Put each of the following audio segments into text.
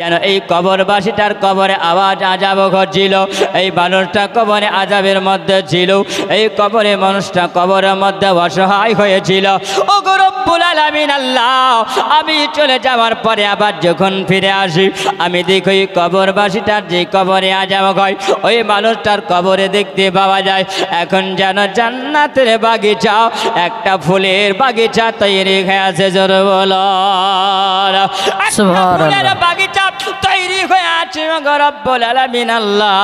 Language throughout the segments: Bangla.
যেন এই কবরবাসীটার কবরে আওয়াজ আজাব ঘটছিল। এই মানুষটা কবরে আজাবের মধ্যে ছিল। এই কবরে মানুষটা কবরের মধ্যে অসহায় হয়েছিল। ও গো রব্বুল আলামিন আল্লাহ, আমি চলে যাওয়ার পরে আবার যখন ফিরে আসি, আমি দেখি ওই কবরবাসীটার যে কবরে আজাব হয়, ওই মানুষটার কবরে দেখতে পাওয়া যায় এখন যেন জান্নাতের বাগিচা, একটা ফুলের বাগিচা তৈরি হয়ে আছে। জোরে বলো ফুলের বাগিচা তৈরি হয়ে আছে গো রব্বুল আলামিন আল্লাহ।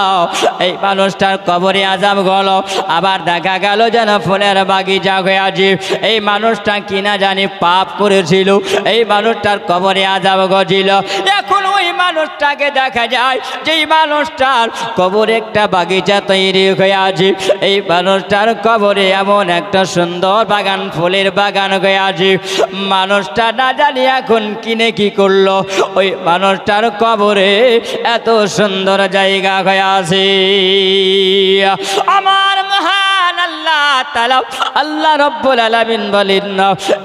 এই মানুষটার কবরে আযাব হলো, আবার দেখা গেল যেন ফুলের বাগিচা হয়ে আছে। এই মানুষটা কিনা জানি পাপ করেছিল, এই মানুষটার কবরে আযাব ঘটেছিল। এখন ওই মানুষটাকে দেখা যায় যেই মানুষটার কবরে একটা বাগিচা তৈরি হয়ে আছে। এই মানুষটার কবরে এমন একটা সুন্দর বাগান, ফুলের বাগান হয়ে আছে। মানুষটা না জানি এখন কিনে কি করলো, ওই মানুষটার কবরে এত সুন্দর জায়গা হয়ে আছে। আমার মহান আল্লাহ তাআলা আল্লাহ রব্বুল আলামিন বলেন,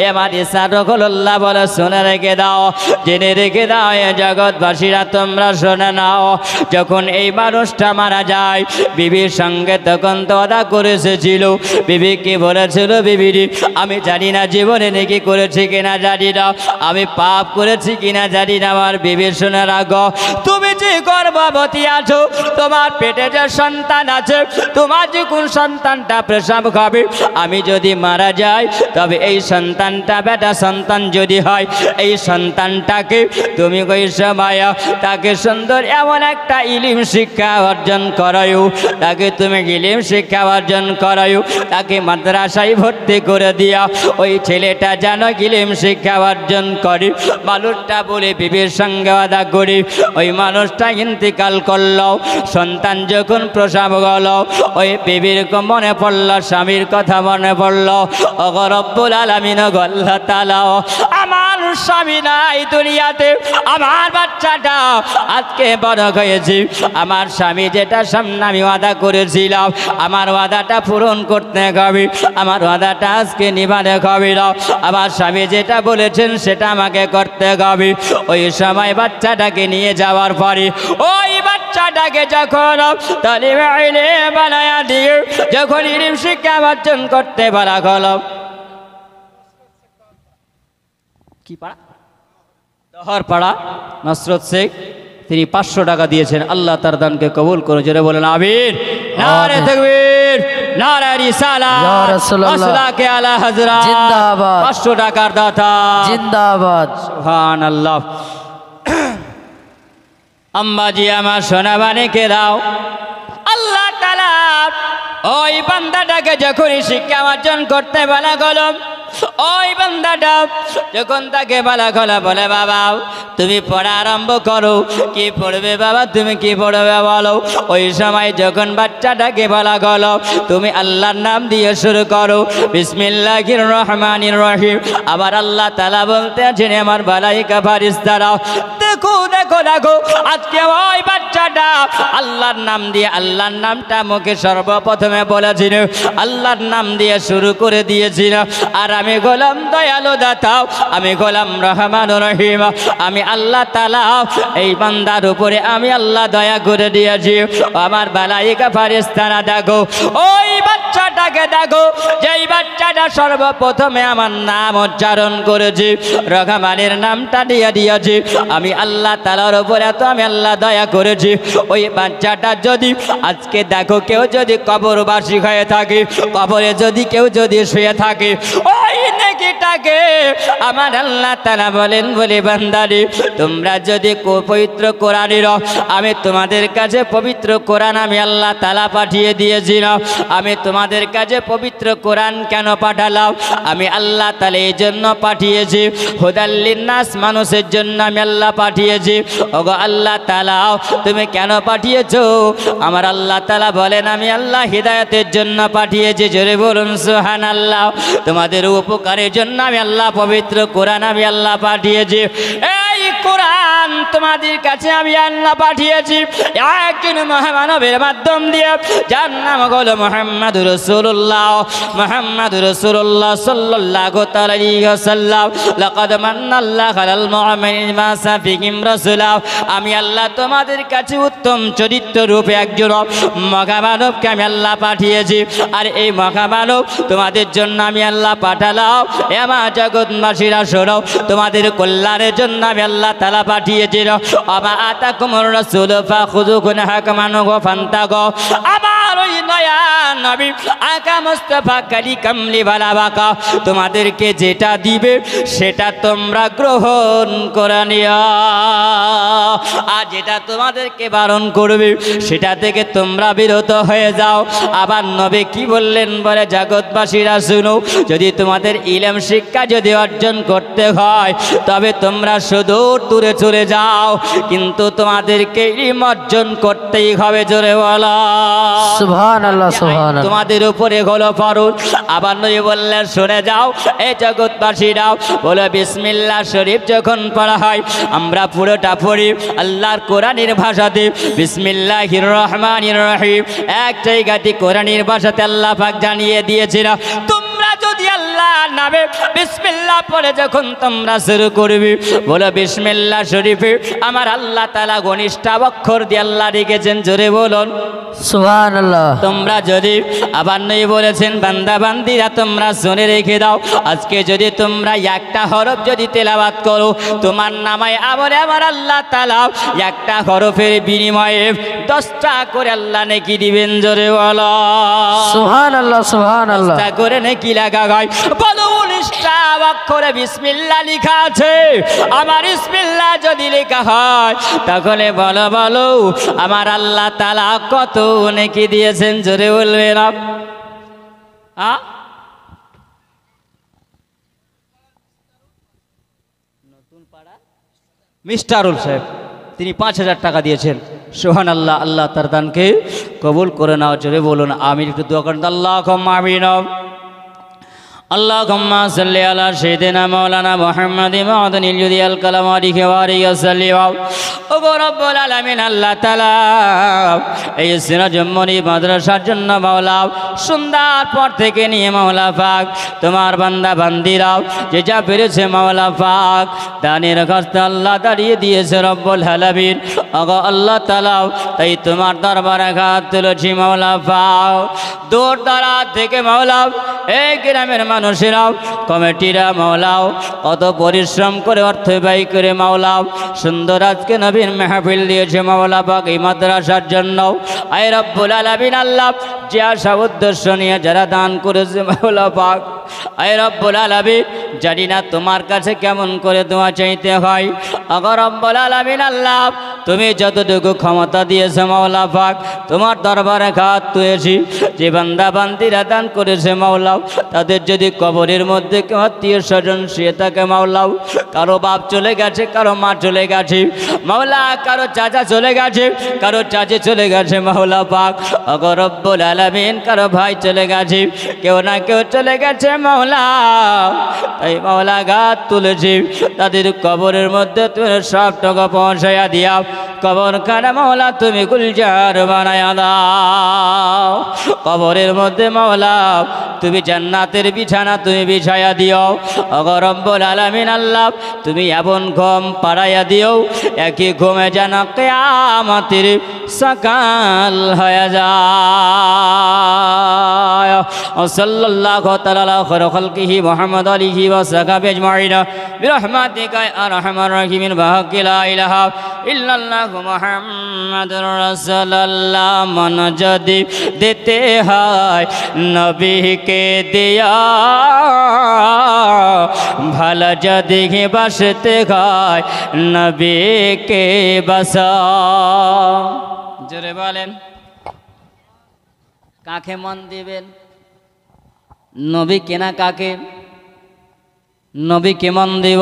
এবার ইসারুল্লাহ বলে শুনে রেখে দাও, জেনে রেখে দাও এ জগৎবাসীরা, তোমরা শুনে নাও। যখন এই মানুষটা মারা যায়, বিবির সঙ্গে তখন তো ওয়াদা করেছিল। বিবি কি বলেছিল, বিবিরি আমি জানি না জীবনে নেকি করেছি কিনা জানি না, আমি পাপ করেছি কিনা জানি না। আমার বিবির শুনে রাখো, তুমি যে গর্ভবতী আছো, তোমার পেটে যে সন্তান আছে, তোমার যে কোন সন্তানটা প্রসব খাবে, আমি যদি মারা যাই তবে এই সন্তানটা বেটা সন্তান যদি হয়, এই সন্তানটাকে তুমি ওই সময় তাকে সুন্দর এমন একটা ইলম শিক্ষা অর্জন করায়ও, তাকে তুমি ইলম শিক্ষা অর্জন করায়ও, তাকে মাদ্রাসায় ভর্তি করে দিয়া ওই ছেলেটা যেন ইলম শিক্ষা অর্জন করে। মানুষটা বলে বিবির সঙ্গে ওয়াদা করি, ওই মানুষটা ইন্তেকাল করলো। সন্তান যখন প্রসব হলো, ওই বিবির মনে পড়লো, স্বামীর কথা মনে পড়লো। ওগো রব্বুল আলামিন গো আল্লাহ তাআলা, আমার স্বামী নাই দুনিয়াতে, আমার বাচ্চাটা আজকে বড় হয়েছে, আমার স্বামী যেটা সামনে আমি ওয়াদা করেছিলাম, আমার ওয়াদাটা পূরণ করতে হবে, আমার ওয়াদাটা আজকে নিভাতে হবে। আমার স্বামী যেটা বলেছেন সেটা আমাকে করতে হবে। ওই সময় বাচ্চাটাকে নিয়ে যাওয়ার পরে ওই বাচ্চাটাকে যখন তালিমে ইলম বানায়া দিয়ে যখন ইলম শিক্ষা অর্জন করতে বলা হলো, কি পাড়া দহর পাড়া নসরত শেখ, তিনি 500 টাকা দিয়েছেন। আল্লাহ তার দানকে কবুল করে, জোরে বলেন আমিন। নারে তাকবীর, নারে রিসালাত, ইয়া রাসূলুল্লাহ, আসলাকে আলা হযরত জিন্দাবাদ। 500 টাকার দাতা জিন্দাবাদ, সুবহানাল্লাহ। আম্মাজি আমার সোনাবানিকে দাও। আল্লাহ তাআলা ওই বান্দাটাকে যখনই শিক্ষা অর্জন করতে বলা গেল, ওই বান্দাটা যখন তাকে বলা গেল, বলে বাবা তুমি পড়া আরম্ভ করো। কি পড়বে বাবা, তুমি কি পড়বে বলো। ওই সময় যখন বাচ্চাটাকে বলা গেল তুমি আল্লাহর নাম দিয়ে শুরু করো, বিসমিল্লাহির রহমানির রহিম। আবার আল্লাহ তাআলা বলতে আছেন আমার মালায়েকা ফেরেশতারা, দেখো দেখো দেখো, আজকে ওই বাচ্চাটা আল্লাহর নাম দিয়ে, আল্লাহর নামটা মুখে সর্বপ্রথমে বলেছিল, আল্লাহর নাম দিয়ে শুরু করে দিয়েছিল। আর আমি গোলাম দয়ালু দাতা, আমি গোলাম রহমানুর রহিম, আমি আল্লাহ তাআলা এই বান্দার উপরে আমি আল্লাহ দয়া করে দিয়েছি। আমার মালায়েকা ফেরেশতারা দেখো ওই বাচ্চাটাকে দেখো, যেই বাচ্চাটা সর্বপ্রথমে আমার নাম উচ্চারণ করেছি, রহমানের নামটা দিয়ে দিয়েছি, আমি আল্লাহ তাআলার উপরে তো আমি আল্লাহ দয়া করেছি। ওই বাচ্চাটা যদি আজকে দেখো কেউ যদি কবরবাসী হয়ে থাকে, কবরে যদি কেউ যদি শুয়ে থাকে, ওই নেকিটাকে আমার আল্লাহ তাআলা বলেন, বলে বান্দারে তোমরা যদি পবিত্র কোরআনের, আমি তোমাদের কাছে পবিত্র কোরআন আমি আল্লাহ তাআলা পাঠিয়ে দিয়েছিলাম। আমি তোমাদের কাছে পবিত্র কোরআন কেন পাঠালাম, আমি আল্লাহ তাআলা এই জন্য পাঠিয়েছি, হুদাল লিন্নাস, মানুষের জন্য আমি আল্লাহ পাঠিয়েছি। ওগো আল্লাহ তাআলা তুমি কেন পাঠিয়েছো, আমার আল্লাহ তাআলা বলেন আমি আল্লাহ হিদায়াতের জন্য পাঠিয়েছি। জোরে বলুন সুবহানাল্লাহ। তোমাদের উপকারের এই জন্য আমি আল্লাহ পবিত্র কোরআন আমি আল্লাহ পাঠিয়েছি। এই কোরআন তোমাদের কাছে আমি আল্লাহ পাঠিয়েছি একজন মহামানবের মাধ্যম দিয়ে, যার নাম হলো মুহাম্মাদুর রাসূলুল্লাহ। মুহাম্মাদুর রাসূলুল্লাহ সাল্লাল্লাহু আলাইহি ওয়াসাল্লাম। লাকাদ মান্নাল্লাহু আলাল মুমিনিনা মা সাফিহিম রাসূলা। আমি আল্লাহ তোমাদের কাছে উত্তম চরিত্র রূপে একজন মহামানবকে আমি আল্লাহ পাঠিয়েছি। আর এই মহামানব তোমাদের জন্য আমি আল্লাহ পাঠালাম। এমা জগৎবাসীরা শোনো, তোমাদের কল্যাণের জন্য আমি আল্লাহ তাআলা পাঠিয়েছি। আমা আতাকুমুর রাসূল ফাখুযুহু হাকামানহু ফান্তাগু। আমার ওই নয়া নবী আকা মুস্তাফা কালি কামলি বালা বাকা তোমাদেরকে যেটা দিবে সেটা তোমরা গ্রহণ করে নিও, আর যেটা তোমাদেরকে বারণ করবে সেটা থেকে তোমরা বিরত হয়ে যাও। আবার নবী কি বললেন বলে, জগৎবাসীরা শুনো, যদি তোমাদের ইলম শিক্ষা যদি অর্জন করতে হয় তবে তোমরা সুদূর দূরে চলে যাও, কিন্তু তোমাদেরকে ইলম অর্জন করতেই হবে। জোরে বলো সুবহানাল্লাহ, সুবহানাল্লাহ। তোমাদের উপরে হলো ফরজ। আবার নবী বললেন, শুনে যাও এই জগৎবাসীরাও, বলে বিসমিল্লাহ শরীফ যখন পড়া হয় আমরা পুরোটা পড়ি আল্লাহর কোরআনের ভাষাতে, বিসমিল্লাহির রহমানির রহিম। এক জায়গাতে কোরআনের ভাষাতে আল্লাহ পাক জানিয়ে দিয়েছিল, তোমরা যদি আল্লাহর নামে বিসমিল্লাহ পড়ে যখন তোমরা শুরু করবে, বলো বিসমিল্লাহ শরীফে আমার আল্লাহ তাআলা ঘনিষ্ঠ অক্ষর দিয়ে আল্লাহ রেখেছেন। জোরে বলুন সুবহানাল্লাহ। তোমরা যদি, আবার নবী বলেছেন, বান্দা বান্দিরা তোমরা শুনে রেখে দাও, আজকে যদি তোমরা একটা হরফ যদি তেলাওয়াত করো তোমার নামায় আমার আল্লাহ তাআলা একটা হরফের বিনিময়ে 10টা করে আল্লাহ নেকি দিবেন। জোরে বলো সুবহানাল্লাহ, সুবহানাল্লাহ। 10টা করে নেকি লাগা হয়। বলো 19টা অক্ষরে বিসমিল্লাহ লেখা আছে, আমার বিসমিল্লাহ যদি লেখা হয় তাহলে বলো বলো আমার আল্লাহ তাআলা কত নেকি দিয়েছেন। জোরে বলবেন মিস্টারুল সাহেব, তিনি 5000 টাকা দিয়েছেন। সুবহানাল্লাহ, আল্লাহ তার দানকে কবুল করে নাও। জোরে বলুন আমিন। একটু দোয়া করেন, আল্লাহুম্মা আমিন। আল্লাহুম্মা সাল্লি আলা সাইয়্যিদিনা মাওলানা মুহাম্মাদিন মাদানিল জুদিয়াল কালাম আলাইহি ওয়া আলিহি ওয়াসাল্লাম। ও গো রব্বুল আলামিন, আল্লাহ তাআলা এই সিরাজুম্মনি মাদ্রাসার জন্য মাওলা সুন্দর পর থেকে নিয়ে মাওলা পাক তোমার বান্দা বান্দিরাও যে যা পেরেছে মাওলা পাক দানের কাছে আল্লাহ দাঁড়িয়ে দিয়েছে রব্বুল আলামিন। ওগো আল্লাহ তাআলা, তাই তোমার দরবারে হাত তুলেছি মাওলা পাক। দূর দরাজ থেকে মাওলা এই গ্রামের মানুষেরাও কমিটিরা মাওলাও কত পরিশ্রম করে অর্থ ব্যয় করে মাওলাও সুন্দর আজকে নবীন মেহফিল দিয়েছে মাওলা পাক এই মাদ্রাসার জন্য। আয় রব্বুল আলামিন, আল্লাহ যে আশা উদ্দেশ্য নিয়ে যারা দান করেছে মাওলা পাক, আয় রব্বুল আলামিন, জানি না তোমার কাছে কেমন করে দোয়া চাইতে হয়। আগো রব্বুল আলামিন, আল্লাহ তুমি যতটুকু ক্ষমতা দিয়েছে মাওলা পাক তোমার দরবারে হাত তুলেছি। যে বান্দা বান্দিরা দান করেছে মাওলাও, তাদের যদি কবরের মধ্যে কেউ আত্মীয় স্বজন শুয়ে থাকে মাওলাও, কারো বাপ চলে গেছে, কারো মা চলে গেছে মাওলা, কারো চাচা চলে গেছে, কারো চাচি চলে গেছে মাওলা পাক। আগো রব্বুল আলামিন, কারো ভাই চলে গেছে, কেউ না কেউ চলে গেছে মাওলা। তাই মাওলা হাত তুলেছি, তাদের কবরের মধ্যে তুমি সব টাকা পৌঁছাইয়া দিয়াও, কবর খানা মাওলা তুমি গুলজার বানায়া দাও। কবরের মধ্যে মাওলা তুমি জান্নাতের বিছানা তুমি বিছায়া দিও। ওগো রব্বুল আলামিন, আল্লাহ তুমি এমন ঘুম পাড়াইয়া দিও, একই ঘুমে যেন কিয়ামতের সকাল হয়ে যায়। সাল্লাল্লাহু তাআলা আলা খায়রি খালকিহি মুহাম্মদ আলিহি ওয়া সাহবিহি আজমাইন বিরহমাতিকা ইয়া আরহামার রাহিমিন বিহাক্কি লা ইলাহা ইল্লাল্লাহু মুহাম্মাদুর রাসূলুল্লাহ। মন যদি দিতে হয় নবীকে দিয়া, ভালো যদি বাসতে হয় নবীকে বাসা। জোরে বলেন, কাকে মন দিবেন? নবী কেনা কাকে? নবীকে মন দিব।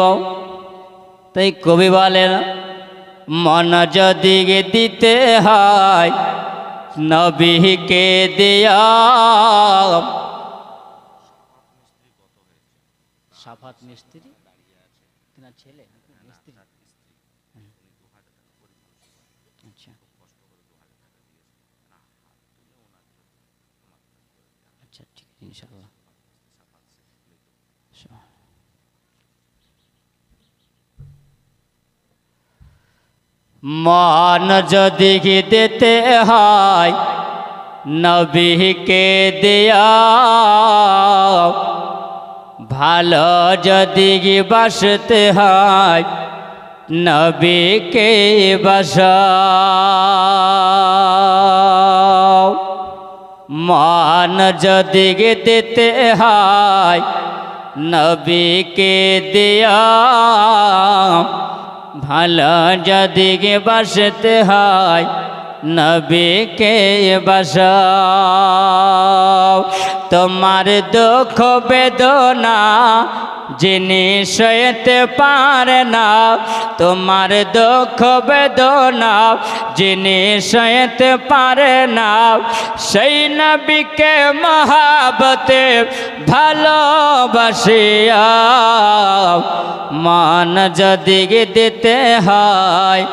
তাই কবি বলেন, মন যদি দিতে হয় নবীকে দিয়া, সাফাত মিস্ত্রি তোমার ছেলে মিস্ত্রি আচ্ছা আচ্ছা ঠিক আছে ইনশাআল্লাহ মান যদি দিতে হয় নবীকে দেয়া ভালো যদি বাসতে হয় নবীকে বাসাও মান যদি দিতে হয় নবীকে দেয়া ভালো যদি বাসতে হয় নবীকে বাসাও তোমার দুঃখ বেদনা যিনি সইতে পারে না তোমার দুঃখ বেদনা যিনি সইতে পারে না সেই নবীকে মহাবতে ভালোবাসিয়া মান যদি দিতে হয়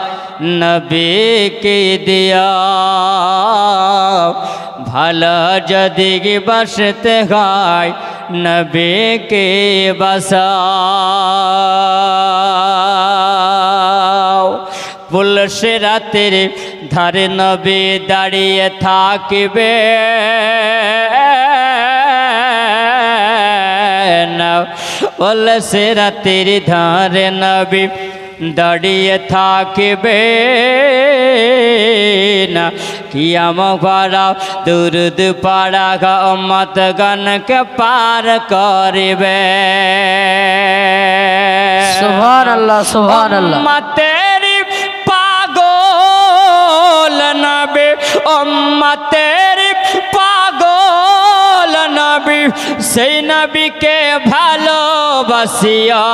নবীকে দিয়া ভালো যদি বাসতে হয় নবীকে বাসাও পুলসে রাতের ধারে নবী দাঁড়িয়ে থাকিবে না পুলসে রাতের ধারে নবী দাঁড়িয়ে থাকিবে না কিয়াম পাড়া দুরুদ পাড়া উম্মত গণকে পার করিবে সুবহানাল্লাহ সুবহানাল্লাহ উম্মতেরি পাগল নবী উম্মতেরি পাগল নবী সেই নবীকে ভালোবাসিয়া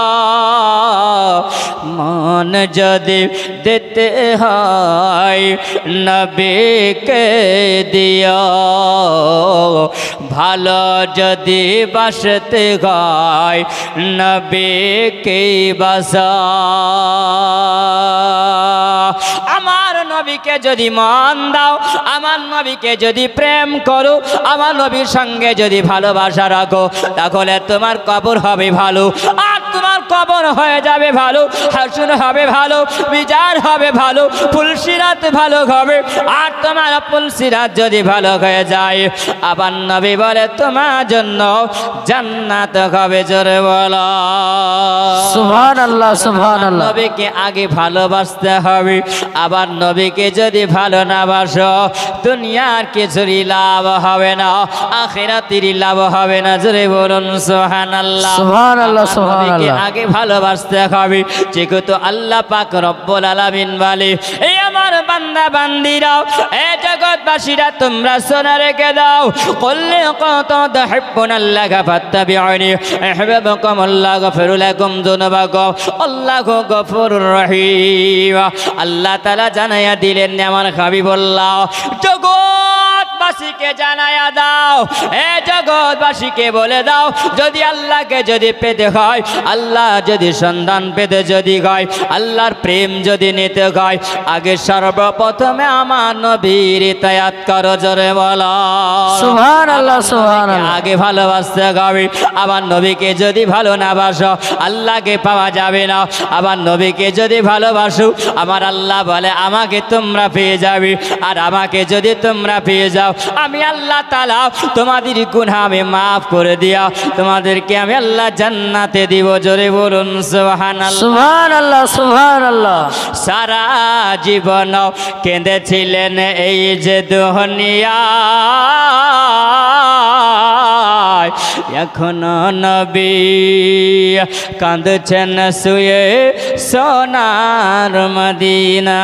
মান যদি দিতে হয় নবীকে দিও ভালো যদি বাসতে হয় নবীকে বাসা আমার নবীকে যদি মান দাও আমার নবীকে যদি প্রেম করো আমার নবীর সঙ্গে যদি ভালোবাসা রাখো তাহলে তোমার কবর হবে ভালো আর তোমার কবর হয়ে যাবে ভালো হাসর হবে ভালো বিচার হবে ভালো ফুলসিরাত ভালো হবে আর তোমার ফুলসিরাত যদি ভালো হয়ে যায় আবার নবী বলে তোমার জন্য জান্নাত হবে জোরে বলো সুবহানাল্লাহ সুবহানাল্লাহ নবীকে আগে ভালোবাসতে হবে আবার নবীকে যদি ভালো না বাসো দুনিয়ার কিছুরই লাভ হবে না আখিরাতের লাভ হবে না জোরে বলুন সুবহানাল্লাহ সুবহানাল্লাহ সুবহানাল্লাহ আগে ভালোবাসতে হবে যেহেতু আল্লাহ পাক রব্বুল আলামিন বলে এই আমার বান্দা বান্দিরা এ জগৎবাসীরা তোমরা শোনা রেখে দাও কুল্লি কত তুহিব্বুনাল্লাহ ফাত্তাবিউনি ইহবিবকুমুল্লাহ গফির লাকুম যুনুবাকুম আল্লাহু গফুরুর রহিম আল্লাহ তাআলা জানায়া দিলেন আমার হাবিবুল্লাহ জগৎবাসীকে জানায়া দাও এ জগৎবাসীকে বলে দাও যদি আল্লাহকে যদি পেতে হয় আল্লাহ যদি সন্ধান পেতে যদি হয় আল্লাহর প্রেম যদি নিতে হয় আগে সর্বপ্রথমে আমার নবীর ইতায়াত করো জোরে বলো সুবহানাল্লাহ সুবহানাল্লাহ আগে ভালোবাসতে হবে আমার নবীকে যদি ভালো না বাসো আল্লাহকে পাওয়া যাবে না আমার নবীকে যদি ভালোবাসো আমার আল্লাহ বলে আমাকে তোমরা পেয়ে যাবে আর আমাকে যদি তোমরা পেয়ে যাও আমি আল্লাহ তাআলা তোমাদের গুনাহ আমি মাফ করে দিয়া তোমাদেরকে আমি আল্লাহ জান্নাতে দিব জোরে বলুন সুবহানাল্লাহ সুবহানাল্লাহ সুবহানাল্লাহ সারা জীবন কেঁদেছিলেন এই যে দুনিয়া এখনো নবী কাঁদছেন শুয়ে সোনার মদিনা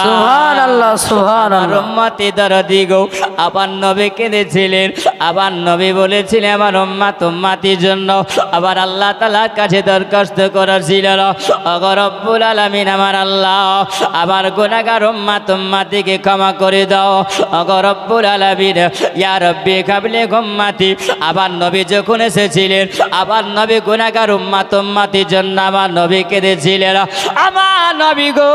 সুবহানাল্লাহ সুবহানাল্লাহ উম্মতি দরদি গো আবার নবী কেঁদেছিলেন আবার নবী বলেছিলেন আমার উম্মত উম্মতির জন্য আবার আল্লাহ তাআলার কাছে দরখাস্ত করেছিল ওগো রব্বুল আলামিন আমার আল্লাহ আমার গুনাহগার উম্মত উম্মতিকে ক্ষমা করে দাও ওগো রব্বুল আলামিন ইয়া রব্বি কাবলি উম্মতি আবার নবী যখন এসেছিলেন আবার নবী গুনাহগার উম্মতের জন্য আমার নবী কেঁদেছিলেন। আমার নবী গো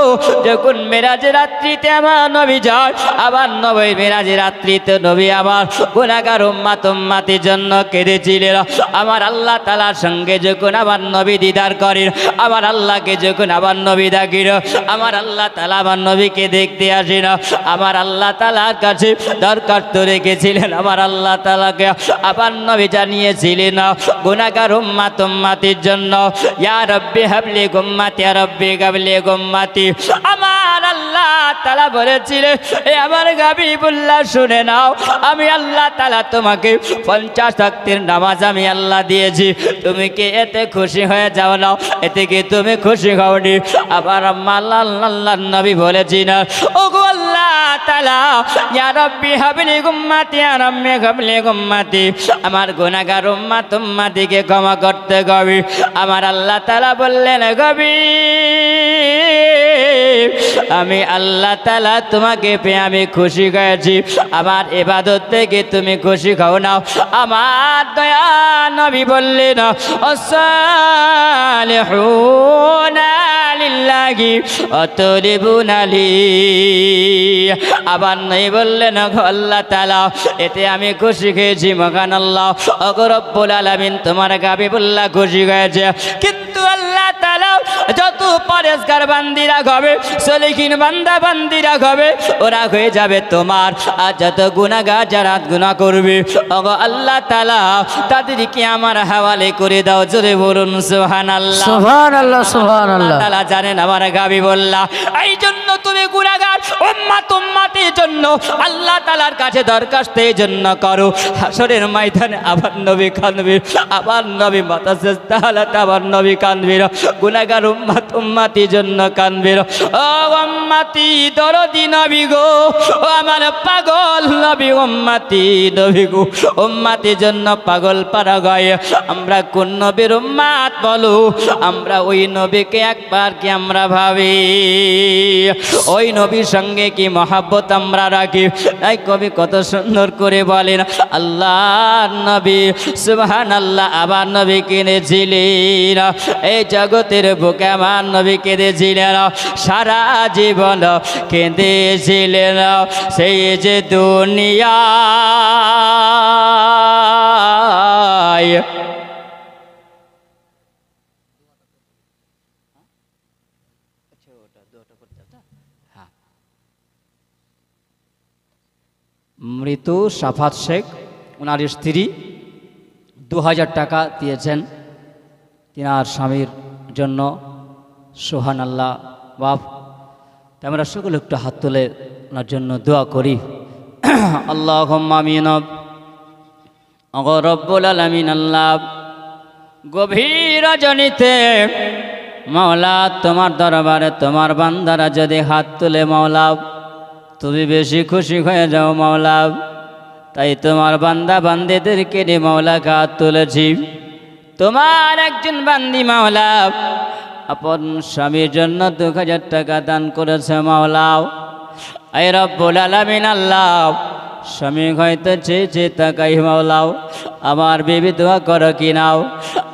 যখন মেরাজের রাত্রিতে আমার নবী যায়, আবার নবী মেরাজের রাত্রিতে নবী আবার গুনাহগার উম্মতের জন্য কেঁদেছিলেন। আমার আল্লাহ তাআলার সঙ্গে যখন আবার নবী দিদার করেন, আমার আল্লাহকে যখন আবার নবী ডাকেন, আমার আল্লাহ তাআলা আমার নবীকে দেখতে আসেন। আমার আল্লাহ তাআলার কাছে দরখাস্ত রেখেছিলেন, আমার আল্লাহ তাআলাকে আবার নবী জানিয়েছিলেন গুনাহগার উম্মতের জন্য, ইয়া রব্বি হাবলি উম্মতি, ইয়া রব্বি হাবলি উম্মতি। আমার আল্লাহ তাআলা বলেছিলেন, এ আমার হাবিবুল্লাহ শুনে নাও, আমি আল্লাহ তাআলা তোমাকে 50 ওয়াক্তের নামাজ আমি আল্লাহ দিয়েছি, তুমি কি এতে খুশি হয়ে যাও না? এতে কি তুমি খুশি হওনি? আবার আল্লাহ নবী বলেছি না, ওগো আল্লাহ তাআলা, ইয়া রব্বি হাবলি উম্মতি, ইয়া রব্বি হাবলি উম্মতি, আমার গুনাহগার উম্মতিকে ক্ষমা করতে গবি। আমার আল্লাহ তাআলা বললেন, গবি আমি আল্লাহ তাআলা তোমাকে পেয়ে আমি খুশি হয়েছি, আমার ইবাদত থেকে তুমি খুশি হও না। আমার দয়া নবী বললেন, আসসালিহুনা লিল্লাহি আতরিবুনা লি। আবার নবী বললেন, আল্লাহ তাআলা এতে আমি খুশি হয়েছি, মহান আল্লাহ ওগো রব্বুল আলামিন তোমার হাবিবুল্লাহ খুশি হয়েছে। কিন্তু আল্লাহ তাআলা যত পরেশগার বান্দিরা হবে, সলিহিন বান্দা বান্দিরা হবে, ওরা হয়ে যাবে তোমার। আর যত গুনাহগার যারা গুনাহ করবে, ওগো আল্লাহ তাআলা তাদেরকে আমার হাওয়ালে করে দাও। জোরে বলুন সুবহানাল্লাহ, সুবহানাল্লাহ, সুবহানাল্লাহ। তাআলা জানেন আমার হাবিবুল্লাহ, এই জন্য তুমি গুনাহগার উম্মতের জন্য আল্লাহ তাআলার কাছে দরখাস্ত এই জন্য করো, হাসরের ময়দানে আবার নবী কাঁদবে, আবার নবী মাথা সেজদা হালাতে আবার নবী কাঁদবে, গুনাহগার উম্মতের জন্য কাঁদবে। ও উম্মতি দরদি নবী গো, ও আমার পাগল নবী উম্মতি নবী গো, উম্মতের জন্য পাগল পারা গায়ে আমরা কোন নবীর উম্মত বলো? আমরা ওই নবীকে একবার কি আমরা ভাবি, ওই নবীর সঙ্গে কি মহাব্বত আমরা রাখি? তাই কবি কত সুন্দর করে বলেন, আল্লাহর নবী সুবহানাল্লাহ, আবার নবী কিনেছিলেন এই জগতের বুকে, আমার নবী কেঁদেছিলেন, সারা জীবন কেঁদেছিলেন, সেই যে দুনিয়ায় মৃত সাফাত শেখ, ওনার স্ত্রী 2000 টাকা দিয়েছেন তিনার স্বামীর জন্য। সুবহানাল্লাহ বাপ, তাই আমরা সকলে একটু হাত তুলে ওনার জন্য দোয়া করি। আল্লাহুম্মা আমিন। ওগো রব্বুল আলামিন, আল্লাহ গভীর রজনীতে মাওলা তোমার দরবারে তোমার বান্দারা যদি হাত তুলে মাওলা, তুমি বেশি খুশি হয়ে যাও মাওলা। তাই তোমার বান্দা বান্দিদেরকে নিয়ে মাওলা হাত তুলেছি। তোমার একজন বান্দি মাওলা আপন স্বামীর জন্য 2000 টাকা দান করেছে মাওলা। এই রব্বুল আলামিন, আল্লাহ স্বামী হয়তো চেয়েছে তাকাই মাওলাও, আমার বিবি দোয়া করো কি নাও,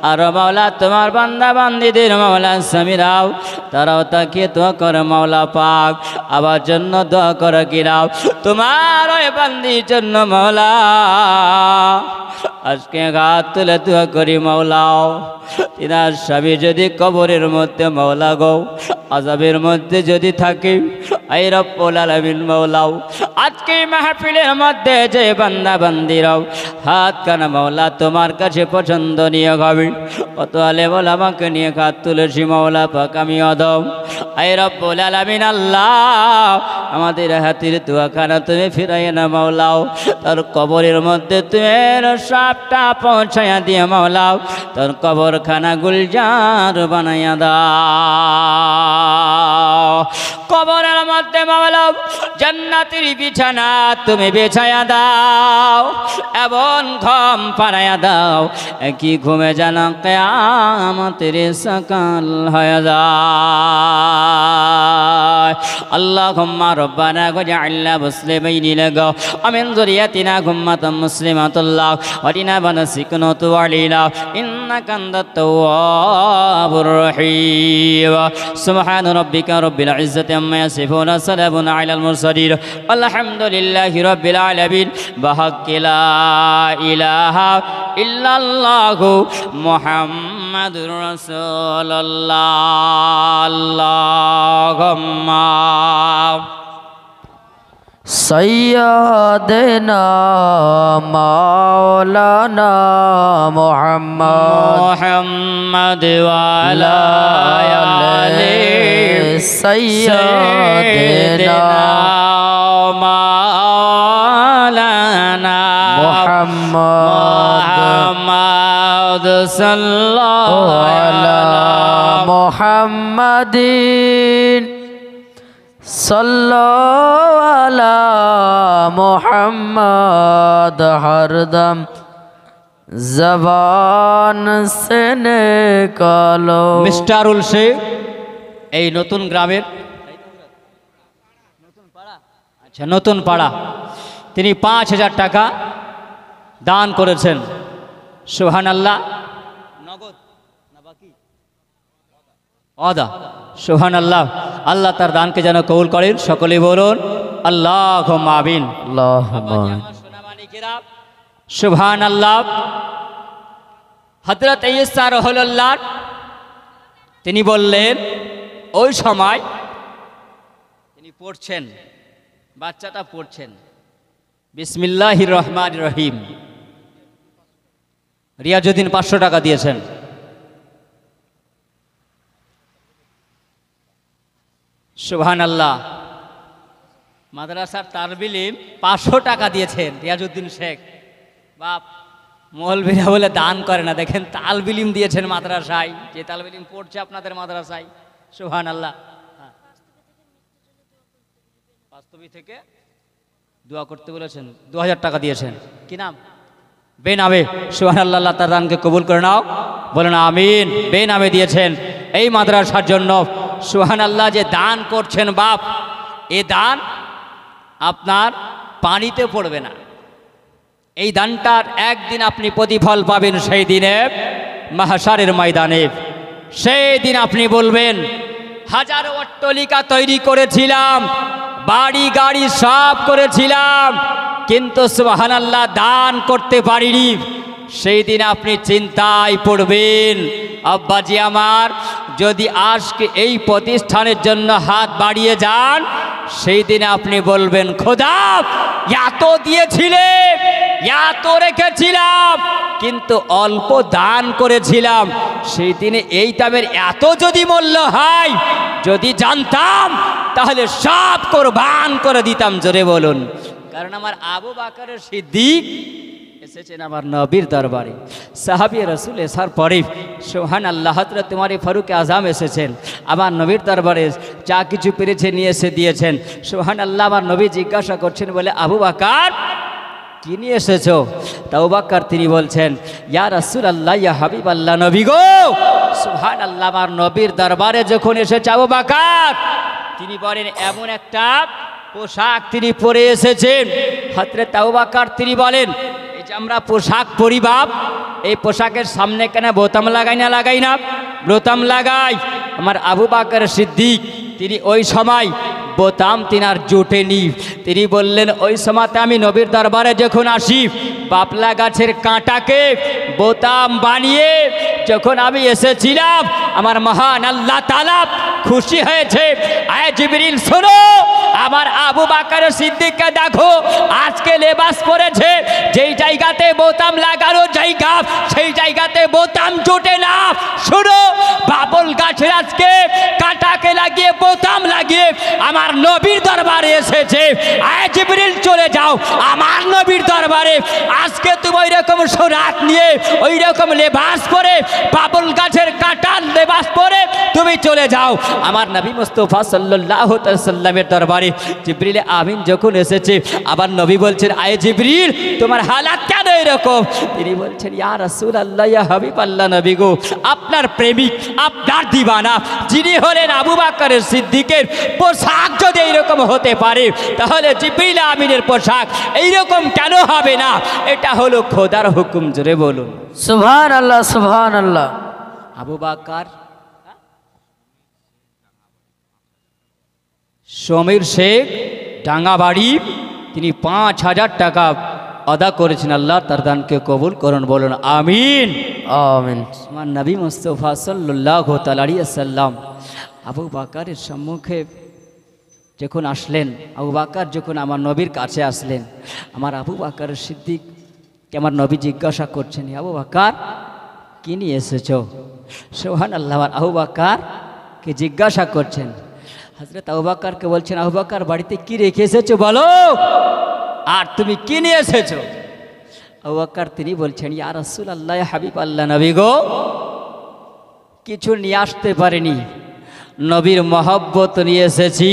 আর মাওলা তোমার বান্দা বান্দিদের মাওলা স্বামীরাও তারাও তাকিয়ে দোয়া করে মাওলা পাক, আবার জন্য দোয়া করো কি নাও, তোমার ওই বান্দির জন্য মাওলা আজকে হাত তুলে দোয়া করি মাওলাও। তিনার স্বামী যদি কবরের মধ্যে মাওলা গো আযাবের মধ্যে যদি থাকে, এই রব্বুল আলামিন মাওলাও আজকে মাহফিলের মধ্যে যে বান্দা বান্দিরাও হাত কানা মাওলা তোমার কাছে পছন্দনীয় হবে, কত আলে বল আমাকে নিয়ে হাত তুলেছি মাওলা পাক আমি অদম। এই রব্বুল আলামিন, আল্লাহ আমাদের হাতের দোয়াখানা তুমি ফিরাইয়া না মাওলাও, তোর কবরের মধ্যে তুমি সবটা পৌঁছাইয়া দিয়ে মাওলাও, তোর কবরখানা গুলজার বানাইয়া দাও। কবরের মধ্যে মাওলা জান্নাতের বিছানা তুমি বিছায়া দাও, এমন ঘুম পাড়ায়া দাও, কি ঘুমে যেন কিয়ামতের সকাল হয়ে যায়। আল্লাহুম্মা রব্বানা ওয়াজআলনা মুসলিমাইন লাকা ওয়া মিন যুররিয়াতিনা উম্মাতান মুসলিমাতান লাক ওয়া আরিনা মানাসিকানা তুব আলাইনা ইন্নাকা আনতাত তাওয়াবুর রহিম। সুবহান রাব্বিকা রাব্বিল ইজ্জাতি আম্মা ইয়াসিফুন, সালামুন আলাল মুরসালিন, আলহামদুলিল্লাহি রাব্বিল আলামিন। বিহাক্কি লা ইলাহা ইল্লাল্লাহু মুহাম্মাদুর রাসূলুল্লাহ। আল্লাহুম্মা সৈয়দনা মাওলানা মুহাম্মদ মুহাম্মদ ওয়া আলা আলি সৈয়দনা মাওলানা মুহাম্মদ সাল্লাল্লাহু আলা মুহাম্মাদিন সাল্লাল্লাহু আলা মুহাম্মদ হরদম জবান সে নিকালো। মিস্টারুল শেখ এই নতুন গ্রামের আচ্ছা নতুন পাড়া, তিনি 5,000 টাকা দান করেছেন। সুবহানাল্লাহ। নগদ না বাকি? অদা। সুবহানাল্লাহ। আল্লাহ তার দানকে যেন কবুল করেন, সকলে বলুন আল্লাহুম্মা আমিন। আল্লাহুম্মা সুবহানাল্লাহ। হযরত ঈসা রুহুল্লাহ তিনি বললেন, ওই সময় তিনি পড়ছেন, বাচ্চাটা পড়ছেন বিসমিল্লাহির রহমানির রহিম। রিয়াজউদ্দিন 500 টাকা দিয়েছেন। সুবহানাল্লাহ। মাদ্রাসার তারবিলিম 500 টাকা দিয়েছেন রিয়াজউদ্দিন শেখ। বাপ মৌলভীরা বলে দান করে না, দেখেন তালবিলিম দিয়েছেন মাদ্রাসায়, যে তালবিলিম পড়ছে আপনাদের মাদ্রাসায়। সুবহানাল্লাহ। বাস্তবী থেকে দোয়া করতে বলেছেন, 2000 টাকা দিয়েছেন। কি নাম? বেনামে। সুবহানাল্লাহ। আল্লাহ তার দানকে কবুল করে নাও, বলেন আমিন। বেনামে দিয়েছেন এই মাদ্রাসার জন্য। সুবহানাল্লাহ। যে দান করছেন বাপ, এ দান আপনার পানিতে পড়বে না। এই দানটার একদিন আপনি প্রতিফল পাবেন, সেই দিনে মাহশারের ময়দানে। সেই দিন আপনি বলবেন, হাজারো অট্টালিকা তৈরি করেছিলাম, বাড়ি গাড়ি সব করেছিলাম, কিন্তু সুবহানাল্লাহ দান করতে পারিনি। সেই দিন আপনি চিন্তায় পড়বেন। আব্বাজি আমার, যদি আজকে এই প্রতিষ্ঠানের জন্য হাত বাড়িয়ে যান, সেই দিনে আপনি বলবেন, খোদা এত দিয়েছিলে, এত রেখেছিলাম, কিন্তু অল্প দান করেছিলাম। সেই দিনে এই দামের এত যদি মূল্য হয়, যদি জানতাম তাহলে সব কোরবান করে দিতাম। জোরে বলুন। কারণ আমার আবু বকর সিদ্দিক এসেছেন আমার নবীর দরবারে, সাহাবী রাসূল এসার পরে সুবহানাল্লাহ হযরত উমর ফারুক আযম এসেছেন আমার নবীর দরবারে, যা কিছু পেরেছে নিয়ে এসে দিয়েছেন। সুবহানাল্লাহ। আমার নবী জিজ্ঞাসা করছেন, বলে আবু বকর কি নিয়ে এসেছো? তা আবু বকর তিনি বলছেন, ইয়া রাসূলুল্লাহ, ইয়া হাবিবাল্লাহ, নবী গো। সুবহানাল্লাহ। আমার নবীর দরবারে যখন এসেছে আবু বকর, তিনি বলেন এমন একটা পোশাক তিনি পরে এসেছেন। হযরত আবু বকর তিনি বলেন, এই যে আমরা পোশাক পরি বাপ, এই পোশাকের সামনে কেন বোতাম লাগাই না? লাগাই না? বোতাম লাগাই। আমার আবু বকর সিদ্দিক তিনি ওই সময় বোতাম তিনার জোটেনি। তিনি বললেন, ওই সময়তে আমি নবীর দরবারে যখন আসি, বাপলা গাছের কাঁটাকে বোতাম বানিয়ে যখন আমি এসেছিলাম, আমার মহান আল্লাহ তাআলা খুশি হয়েছে। আয় জিবরিল শোনো, আমার আবু বকর সিদ্দিককে দেখো আজকে লেবাস পরেছে, যেই জায়গাতে বোতাম লাগানো জায়গা সেই জায়গাতে বোতাম জোটে না। শুনো, বাবুল গাছের আজকে কাটাকে লাগিয়ে বোতাম লাগিয়ে আমার নবীর দরবারে এসেছে। আয় জিবরিল চলে যাও আমার নবীর দরবারে। আজকে তুমি ওই রকম সোরাত নিয়ে ওই রকম লেবাস পরে বাবুল গাছের কাটার লেবাস পরে তুমি চলে যাও আমার নবী মুস্তাফা সাল্লাল্লাহু আলাইহি সাল্লামের দরবারে। জিবরিল আমিন যখন এসেছে আবার নবী বলছেন, আয় জিবরিল তোমার হালাত কেন এরকম? তিনি বলছেন, ইয়া রাসূলুল্লাহ, ইয়া হাবিবাল্লাহ, নবী গো আপনার প্রেমিক আপনার দিওয়ানা যিনি হলেন আবু বকর সিদ্দিকের পোশাক যদি এইরকম হতে পারে তাহলে জিবরিল আমিনের পোশাক এইরকম কেন হবে না? এটা হলো খোদার হুকুম। জোরে বলুন সুবহানাল্লাহ, সুবহানাল্লাহ। আবু বকর সমীর শেখ ডাঙ্গাবাড়ি তিনি 5,000 টাকা আদা করেছেন। আল্লাহ তার দানকে কবুল করুন, বলুন আমিন আমিন। আমার নবী মুস্তাফা সাল্লাল্লাহু আলাইহি ওয়াসাল্লাম আবু বকরের সম্মুখে যখন আসলেন, আবু বকর যখন আমার নবীর কাছে আসলেন, আমার আবু বকর সিদ্দিককে আমার নবী জিজ্ঞাসা করছেন, আবু বকর কি নিয়ে এসেছো? সুবহানাল্লাহ। আমার আবু বকরকে জিজ্ঞাসা করছেন, হযরত আবু বকরকে বলছেন, আবু বকর বাড়িতে কি রেখে এসেছো বলো, আর তুমি কি নিয়ে এসেছো? আবু বকর তিনি বলছেন, ইয়া রাসূলুল্লাহ, ইয়া হাবিবাল্লাহ, নবী গো কিছু নিয়ে আসতে পারিনি, নবীর মহব্বত নিয়ে এসেছি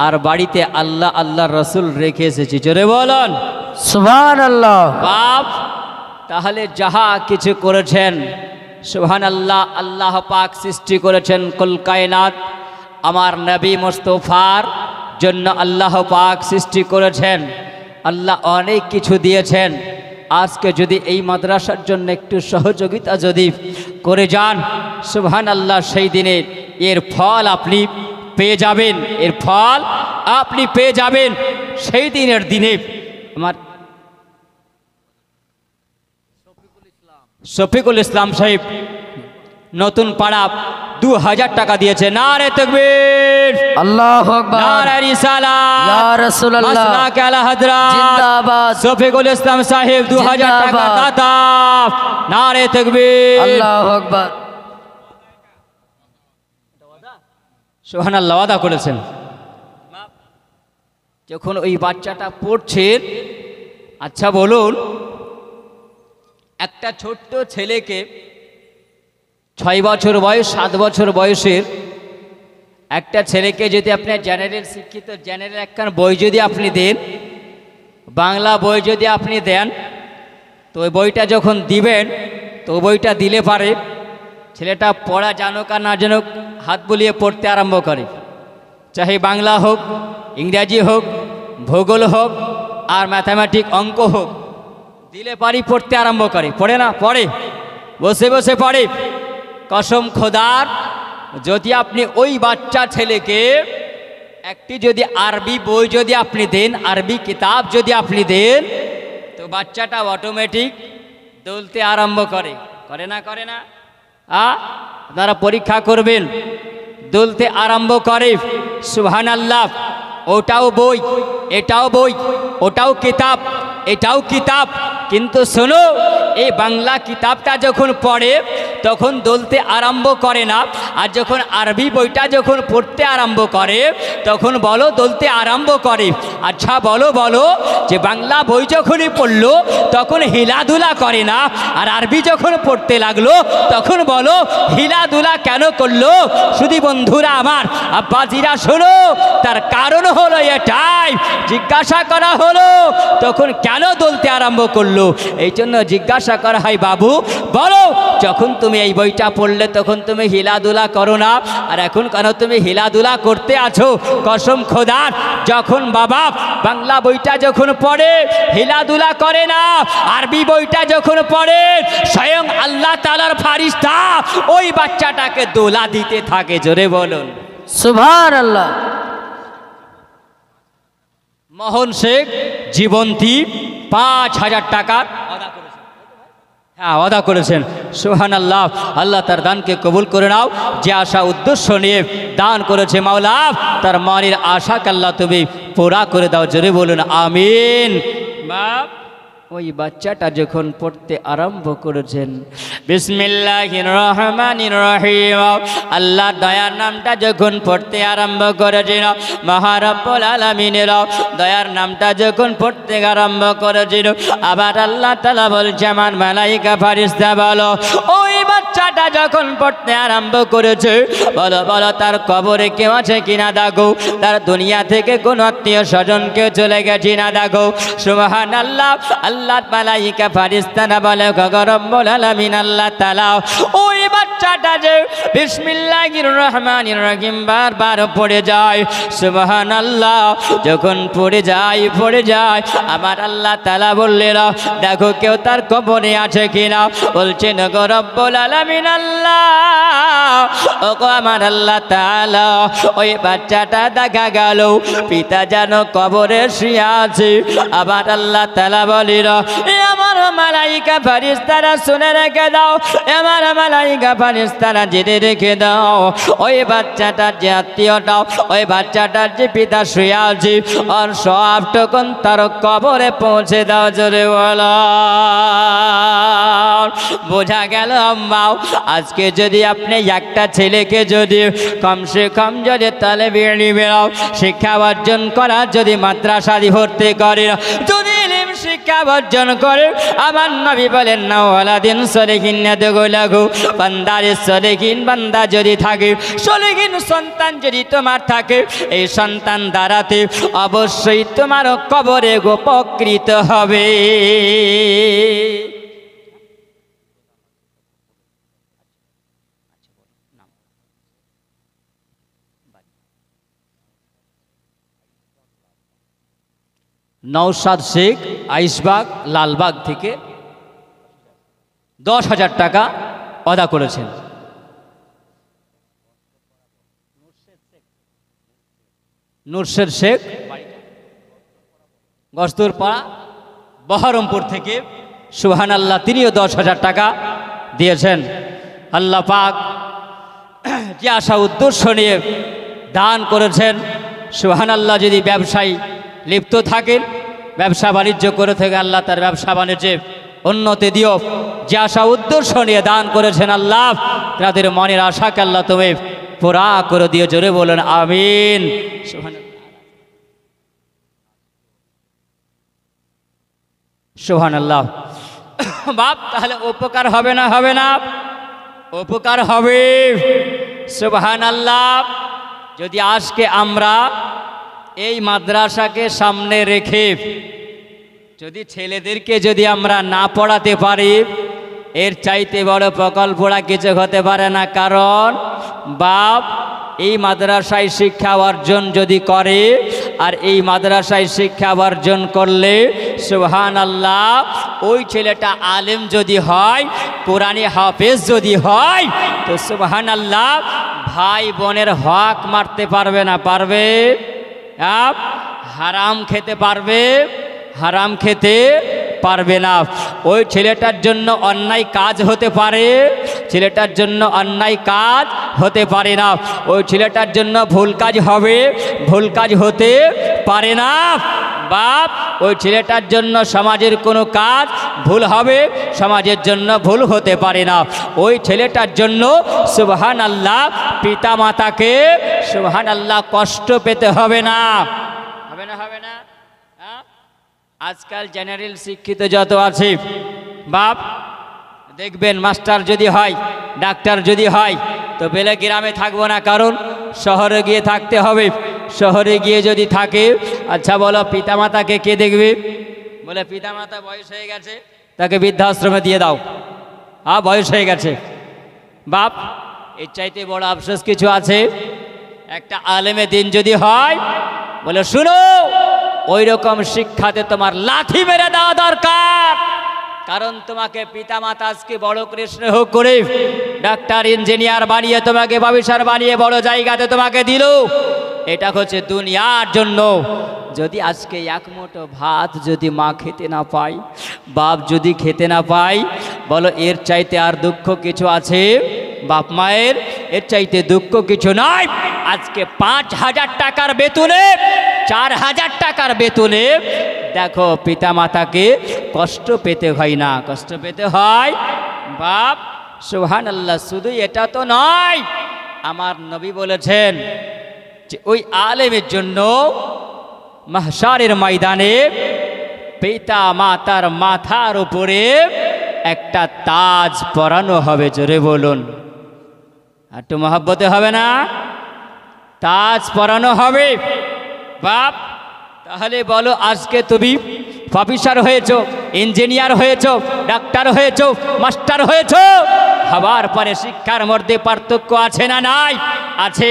আর বাড়িতে আল্লাহ আল্লাহর রসুল রেখে এসেছি। জোরে বলুন সুবহানাল্লাহ। বাপ তাহলে যাহা কিছু করেছেন সুবহানাল্লাহ, আল্লাহ পাক সৃষ্টি করেছেন কুল কায়নাত আমার নবী মুস্তাফার জন্য আল্লাহ পাক সৃষ্টি করেছেন। আল্লাহ অনেক কিছু দিয়েছেন। আজকে যদি এই মাদ্রাসার জন্য একটু সহযোগিতা যদি করে যান সুবহানাল্লাহ, সেই দিনে এর ফল আপনি পেয়ে যাবেন, এর ফল আপনি পেয়ে যাবেন সেই দিনের দিনে। আমার শফিকুল ইসলাম সাহেব নতুন পাড়া 2000 টাকা দিয়েছে। নারে তাকবীর, আল্লাহু আকবার, নারে রিসালাত, ইয়া রাসূলুল্লাহ, মাসলাক আলা হযরত জিন্দাবাদ। শফিকুল ইসলাম সাহেব 2000 টাকা জিন্দাবাদ। দাতা। নারে তাকবীর, আল্লাহু আকবার। সুবহানাল্লাহ ওয়াদা করেছেন। যখন ওই বাচ্চাটা পড়ছে, আচ্ছা বলুন, একটা ছোট্ট ছেলেকে 6 বছর বয়স 7 বছর বয়সের একটা ছেলেকে যদি আপনি জেনারেল শিক্ষিত জেনারেল একখান বই যদি আপনি দেন, বাংলা বই যদি আপনি দেন, তো ওই বইটা যখন দিবেন তো বইটা দিলে পারে ছেলেটা পড়া জানুক আর না জানুক হাত বুলিয়ে পড়তে আরম্ভ করে। চাহে বাংলা হোক, ইংরাজি হোক, ভূগোল হোক আর ম্যাথামেটিক অঙ্ক হোক, দিলে পারি পড়তে আরম্ভ করে। পড়ে না? পড়ে, বসে বসে পড়ে। কসম খোদার, যদি আপনি ওই বাচ্চা ছেলেকে একটি যদি আরবি বই যদি আপনি দেন, আরবি কিতাব যদি আপনি দেন, তো বাচ্চাটা অটোমেটিক দৌলতে আরম্ভ করে। করে না? করে না? আপনারা পরীক্ষা করবেন, দৌলতে আরম্ভ করে। সুবহানাল্লাহ। ওটাও বই, এটাও বই, ওটাও কিতাব, এটাও কিতাব। কিন্তু শোনো, এই বাংলা কিতাবটা যখন পড়ে তখন দৌলতে আরম্ভ করে না, আর যখন আরবি বইটা যখন পড়তে আরম্ভ করে তখন বলো দৌলতে আরম্ভ করে। আচ্ছা বলো বলো, যে বাংলা বই যখনই পড়লো তখন হিলাধুলা করে না, আর আরবি যখন পড়তে লাগলো তখন বলো হিলাধুলা কেন করলো? শুধু বন্ধুরা আমার, আব্বাজিরা শোনো, তার কারণ হলো এটাই। জিজ্ঞাসা করা হলো তখন কেন দৌলতে আরম্ভ করলো, এই জন্য জিজ্ঞাসা করা হয়, বাবু বলো যখন তুমি এই বইটা পড়লে তখন তুমি হিলাধুলা করো না, আর এখন কেন তুমি হিলাধুলা করতে আছো? কসম খোদার, যখন বাবা বাংলা বইটা যখন পড়ে হিলাধুলা করে না, আরবি বইটা যখন পড়ে স্বয়ং আল্লাহ তাআলার ফারিস্তা ওই বাচ্চাটাকে দোলা দিতে থাকে। জোরে বলুন সুবহানাল্লাহ। মোহন শেখ জীবন্তী 5000 টাকা আদা করেছেন। হ্যাঁ আদা করেছেন। সুবহানাল্লাহ। আল্লাহ তার দানকে কবুল করে নাও। যে আশা উদ্দেশ্য নিয়ে দান করেছে মাওলা তার মনের আশাকে আল্লাহ তুমি পুরা করে দাও, জোরে বলুন আমিন। বাপ ওই বাচ্চাটা যখন পড়তে আরম্ভ করেছেন বিসমিল্লাহির রহমানির রহিম, আল্লাহর দয়ার নামটা যখন পড়তে আরম্ভ করেছিল, মহারব্বুল আলামিনের দয়ার নামটা যখন পড়তে আরম্ভ করেছিল, আবার আল্লাহ তাআলা বলছে আমার মালাইকা ফেরেশতা বলো ওই বাচ্চাটা যখন পড়তে আরম্ভ করেছে বলো বলো তার কবরে কেউ আছে কিনা দেখো, তার দুনিয়া থেকে কোন আত্মীয় স্বজন কেউ চলে গেছে না দেখো। সুবহানাল্লাহ। আল্লাহ মালাইকা ফেরেশতারা বলে গো রব্বুল আলামিন আল্লাহ তাআলা ওই বাচ্চাটা যে বিসমিল্লাহির রহমানির রহিম বারবার পড়ে যায়, সুবহানাল্লাহ, যখন পড়ে যায় আমার আল্লাহ তাআলা বললেন দেখো কেউ তার কবরে আছে কিনা, বলছেন গো রব্বুল আলামিন আল্লাহ ও গো আমার আল্লাহ তাআলা ওই বাচ্চাটা দেখা গেল পিতা যেন কবরে শুয়ে আছে। আবার আল্লাহ তাআলা বলিল এ আমার মালাইকা ফেরেশতারা শুনে রেখে দাও, আমার মালাইকা ফেরেশতারা জেনে রেখে দাও ওই বাচ্চাটার যে আত্মীয়টা ওই বাচ্চাটার যে পিতা শুয়ে আছে আর সব টুকুন তার কবরে পৌঁছে দাও, জোরে বলো। বোঝা গেল আম্মাও আজকে যদি আপনি একটা ছেলেকে যদি কমসে কম যদি তালেবে ইলম শিক্ষা অর্জন করা যদি মাদ্রাসায় ভর্তি করে যদি ইলম শিক্ষা অর্জন করে আমার নবী বলেন না ওয়ালাদিন সলিহিন নাদগুলাহু বান্দারে সলিহিন বান্দা যদি থাকে সলিহিন সন্তান যদি তোমার থাকে এই সন্তান দ্বারাতে অবশ্যই তোমার কবরে উপকৃত হবে। নওশাদ শেখ আইশবাগ লালবাগ থেকে 10,000 টাকা আদা করেছেন। নুরশেদ শেখ গস্তরপাড়া বহরমপুর থেকে সুবহানাল্লাহ তিনিও 10,000 টাকা দিয়েছেন। আল্লাহ পাক যে আশা উদ্দেশ্য নিয়ে দান করেছেন সুবহানাল্লাহ যদি ব্যবসায়ী লিপ্ত থাকেন ব্যবসা বাণিজ্য করে থেকে আল্লাহ তার ব্যবসা বাণিজ্যে উন্নতি দিও। যে আশা উদ্দেশ্য নিয়ে দান করেছেন আল্লাহ তাদের মনের আশাকে আল্লাহ তুমি পুরা করে দিও, জোরে বলেন আমিন। সুবহানাল্লাহ। বাপ তাহলে উপকার হবে না হবে না? উপকার হবে। সুবহানাল্লাহ। যদি আজকে আমরা এই মাদ্রাসাকে সামনে রেখে যদি ছেলেদেরকে যদি আমরা না পড়াতে পারি এর চাইতে বড় প্রকল্পটা কিছু হতে পারে না। কারণ বাপ এই মাদ্রাসায় শিক্ষা অর্জন যদি করে আর এই মাদ্রাসায় শিক্ষা অর্জন করলে সুবহানাল্লাহ ওই ছেলেটা আলেম যদি হয় কোরআনে হাফেজ যদি হয় তো সুবহানাল্লাহ ভাই বোনের হক মারতে পারবে না? পারবে। হারাম খেতে পারবে? হারাম খেতে পারবে না। ওই ছেলেটার জন্য অন্যায় কাজ হতে পারে? ছেলেটার জন্য অন্যায় কাজ হতে পারে না। ওই ছেলেটার জন্য ভুল কাজ হবে? ভুল কাজ হতে পারে না। বাপ ওই ছেলেটার জন্য সমাজের কোনো কাজ ভুল হবে? সমাজের জন্য ভুল হতে পারে না। ওই ছেলেটার জন্য সুবহানাল্লাহ পিতা মাতাকে সুবহানাল্লাহ কষ্ট পেতে হবে না। হবে না? হবে না? আজকাল জেনারেল শিক্ষিত যত আছে বাপ দেখবেন মাস্টার যদি হয় ডাক্তার যদি হয় তো বেলে গ্রামে থাকবো না, কারণ শহরে গিয়ে থাকতে হবে। শহরে গিয়ে যদি থাকে আচ্ছা বলো পিতামাতাকে কে দেখবে? বলে পিতামাতা বয়স হয়ে গেছে তাকে বৃদ্ধাশ্রমে দিয়ে দাও, বয়স হয়ে গেছে। বাপ এর চাইতে বড় আফসোস কিছু আছে? একটা আলেমে দিন যদি হয় বলে শুনো ওই রকম শিক্ষাতে তোমার লাঠি মেরে দেওয়া দরকার। কারণ তোমাকে পিতামাতা আজকে বড় করে স্নেহ করে ডাক্তার ইঞ্জিনিয়ার বানিয়ে তোমাকে ভবিষ্যৎ বানিয়ে বড় জায়গাতে তোমাকে দিল, এটা হচ্ছে দুনিয়ার জন্য। যদি আজকে এক মুঠো ভাত যদি মা খেতে না পায়, বাপ যদি খেতে না পায়, বলো এর চাইতে আর দুঃখ কিছু আছে? বাপ মায়ের এর চাইতে দুঃখ কিছু নয়। আজকে 5,000 টাকার বেতনে, 4,000 টাকার বেতনে দেখো পিতা মাতাকে কষ্ট পেতে হয় না, কষ্ট পেতে হয় বাপ। সুবহানাল্লাহ। শুধু এটা তো নয়, আমার নবী বলেছেন যে ওই আলেমের জন্য মাহশারের ময়দানে পিতা মাতার মাথার উপরে একটা তাজ পরানো হবে। জোরে বলুন, একটু মহব্বতে হবে না? তাজ পরানো হবে বাপ। তাহলে বলো আজকে তুমি প্রফেসর হয়েছো, ইঞ্জিনিয়ার হয়েছো, ডাক্তার হয়েছো, মাস্টার হয়েছো, হবার পরে শিক্ষার মধ্যে পার্থক্য আছে না নাই? আছে।